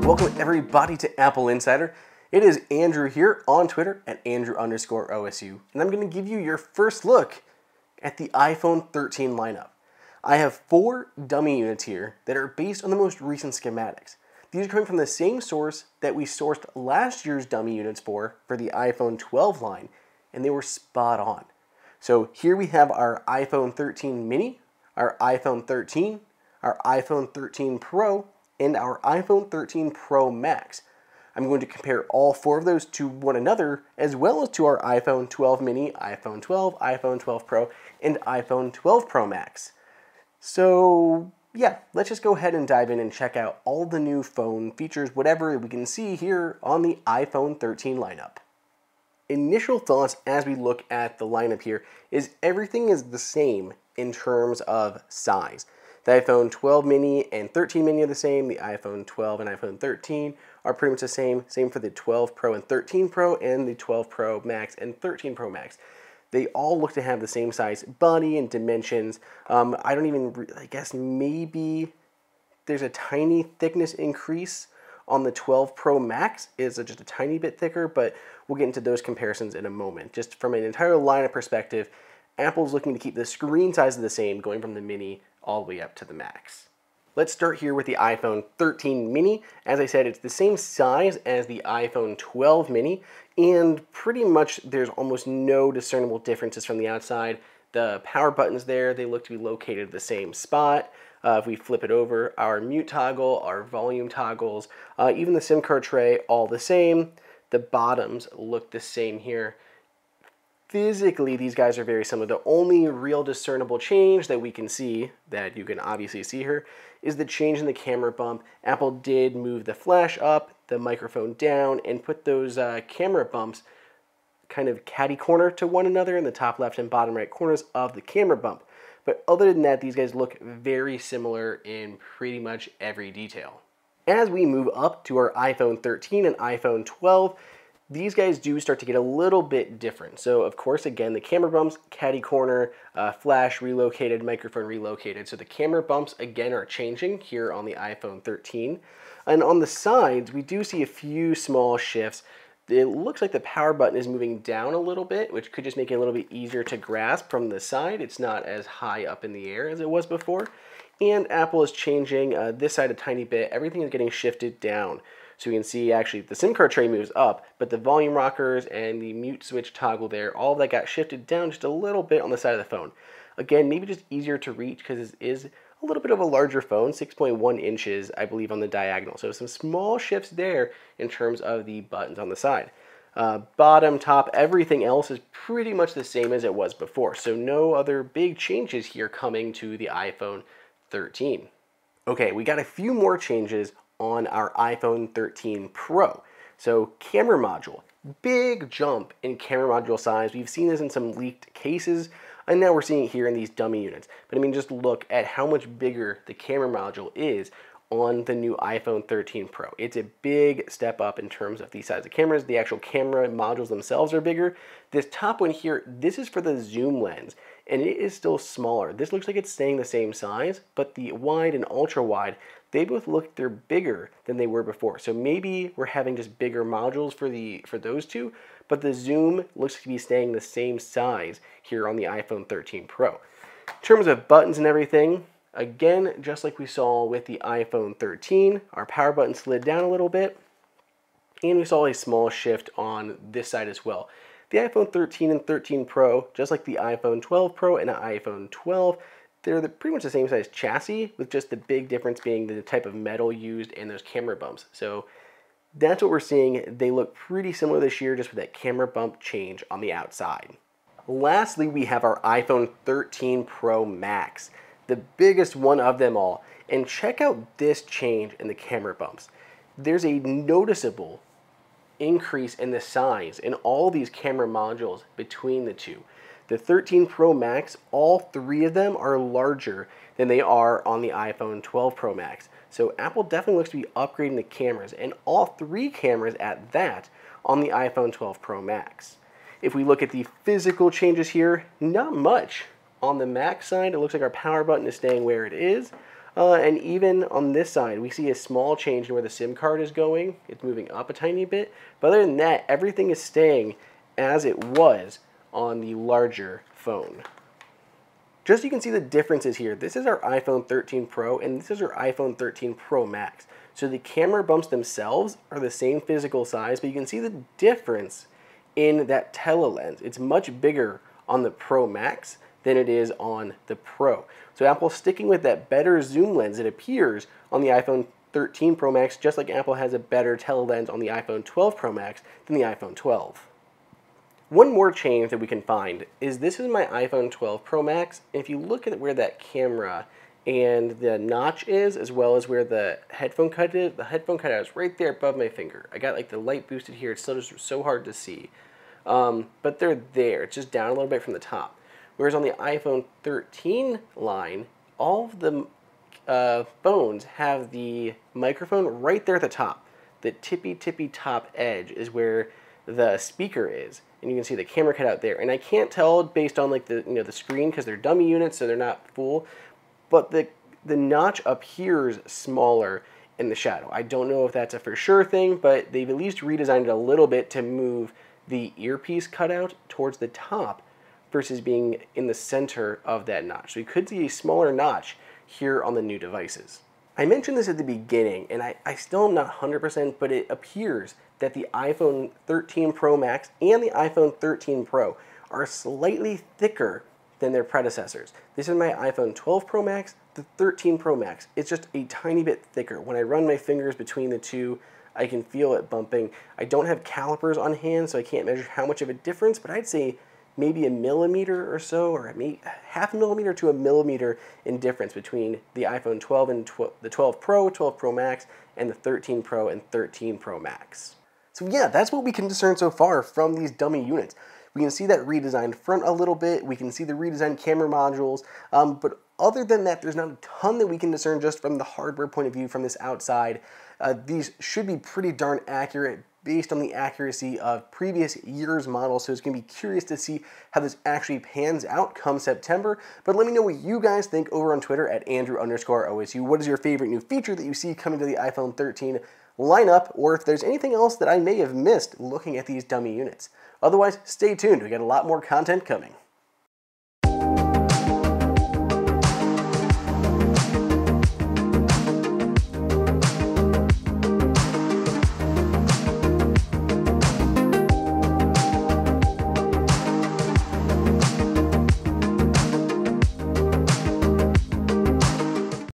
Welcome everybody to Apple Insider. It is Andrew here on Twitter at Andrew_OSU, and I'm going to give you your first look at the iPhone 13 lineup. I have 4 dummy units here that are based on the most recent schematics. These are coming from the same source that we sourced last year's dummy units for the iPhone 12 line, and they were spot on. So here we have our iPhone 13 mini, our iPhone 13, our iPhone 13 Pro, and our iPhone 13 Pro Max. I'm going to compare all 4 of those to one another, as well as to our iPhone 12 mini, iPhone 12, iPhone 12 Pro, and iPhone 12 Pro Max. So yeah, let's just go ahead and dive in and check out all the new phone features, whatever we can see here on the iPhone 13 lineup. Initial thoughts as we look at the lineup here is everything is the same in terms of size. The iPhone 12 mini and 13 mini are the same. The iPhone 12 and iPhone 13 are pretty much the same. Same for the 12 Pro and 13 Pro and the 12 Pro Max and 13 Pro Max. They all look to have the same size body and dimensions. I guess maybe there's a tiny thickness increase on the 12 Pro Max. It's just a tiny bit thicker, but we'll get into those comparisons in a moment. Just from an entire lineup perspective, Apple's looking to keep the screen size the same, going from the mini all the way up to the Max. Let's start here with the iPhone 13 mini. As I said, it's the same size as the iPhone 12 mini, and pretty much there's almost no discernible differences from the outside. The power buttons there, they look to be located at the same spot. If we flip it over, our mute toggle, our volume toggles, even the SIM card tray, all the same. The bottoms look the same here. Physically, these guys are very similar. The only real discernible change that we can see, that you can obviously see here, is the change in the camera bump. Apple did move the flash up, the microphone down, and put those camera bumps kind of catty corner to one another in the top left and bottom right corners of the camera bump. But other than that, these guys look very similar in pretty much every detail. As we move up to our iPhone 13 and iPhone 12, these guys do start to get a little bit different. So of course, again, the camera bumps, catty corner, flash relocated, microphone relocated. So the camera bumps again are changing here on the iPhone 13. And on the sides, we do see a few small shifts. It looks like the power button is moving down a little bit, which could just make it a little bit easier to grasp from the side. It's not as high up in the air as it was before. And Apple is changing this side a tiny bit. Everything is getting shifted down. So you can see actually the SIM card tray moves up, but the volume rockers and the mute switch toggle there, all of that got shifted down just a little bit on the side of the phone. Again, maybe just easier to reach because it is a little bit of a larger phone, 6.1 inches, I believe, on the diagonal. So some small shifts there in terms of the buttons on the side. Bottom, top, everything else is pretty much the same as it was before. So no other big changes here coming to the iPhone 13. Okay, we got a few more changes on our iPhone 13 Pro. So camera module, big jump in camera module size. We've seen this in some leaked cases, and now we're seeing it here in these dummy units. But I mean, just look at how much bigger the camera module is on the new iPhone 13 Pro. It's a big step up in terms of the size of cameras. The actual camera modules themselves are bigger. This top one here, this is for the zoom lens, and it is still smaller. This looks like it's staying the same size, but the wide and ultra wide, they both look they're bigger than they were before. So maybe we're having just bigger modules for those two, but the zoom looks to be staying the same size here on the iPhone 13 Pro. In terms of buttons and everything, again, just like we saw with the iPhone 13, our power button slid down a little bit, and we saw a small shift on this side as well. The iPhone 13 and 13 Pro, just like the iPhone 12 Pro and the iPhone 12, they're pretty much the same size chassis, with just the big difference being the type of metal used and those camera bumps. So that's what we're seeing. They look pretty similar this year, just with that camera bump change on the outside. Lastly, we have our iPhone 13 Pro Max, the biggest one of them all. And check out this change in the camera bumps. There's a noticeable increase in the size in all these camera modules between the two. The 13 Pro Max, all 3 of them are larger than they are on the iPhone 12 Pro Max. So Apple definitely looks to be upgrading the cameras, and all 3 cameras at that on the iPhone 12 Pro Max. If we look at the physical changes here, not much. On the Max side, it looks like our power button is staying where it is. And even on this side, we see a small change in where the SIM card is going. It's moving up a tiny bit. But other than that, everything is staying as it was on the larger phone. Just so you can see the differences here, this is our iPhone 13 Pro and this is our iPhone 13 Pro Max. So the camera bumps themselves are the same physical size, but you can see the difference in that telelens. It's much bigger on the Pro Max than it is on the Pro. So Apple's sticking with that better zoom lens, it appears, on the iPhone 13 Pro Max, just like Apple has a better telelens on the iPhone 12 Pro Max than the iPhone 12. One more change that we can find is this is my iPhone 12 Pro Max. If you look at where that camera and the notch is, as well as where the headphone cut is, the headphone cutout is right there above my finger. I got like the light boosted here. It's still just so hard to see. But they're there. It's just down a little bit from the top. Whereas on the iPhone 13 line, all of the phones have the microphone right there at the top. The tippy top edge is where the speaker is, and you can see the camera cut out there. And I can't tell based on like the the screen because they're dummy units, so they're not full. But the notch appears smaller in the shadow. I don't know if that's a for sure thing, but they've at least redesigned it a little bit to move the earpiece cutout towards the top versus being in the center of that notch. So you could see a smaller notch here on the new devices. I mentioned this at the beginning, and I still am not 100%, but it appears that the iPhone 13 Pro Max and the iPhone 13 Pro are slightly thicker than their predecessors. This is my iPhone 12 Pro Max, the 13 Pro Max. It's just a tiny bit thicker. When I run my fingers between the two, I can feel it bumping. I don't have calipers on hand, so I can't measure how much of a difference, but I'd say maybe a millimeter or so, or maybe half a millimeter to a millimeter in difference between the iPhone 12 and the 12 Pro, 12 Pro Max, and the 13 Pro and 13 Pro Max. So yeah, that's what we can discern so far from these dummy units. We can see that redesigned front a little bit, we can see the redesigned camera modules, but other than that, there's not a ton that we can discern just from the hardware point of view from this outside. These should be pretty darn accurate based on the accuracy of previous year's models, so it's going to be curious to see how this actually pans out come September. But let me know what you guys think over on Twitter at Andrew_OSU. What is your favorite new feature that you see coming to the iPhone 13 lineup, or if there's anything else that I may have missed looking at these dummy units. Otherwise, stay tuned. We got a lot more content coming.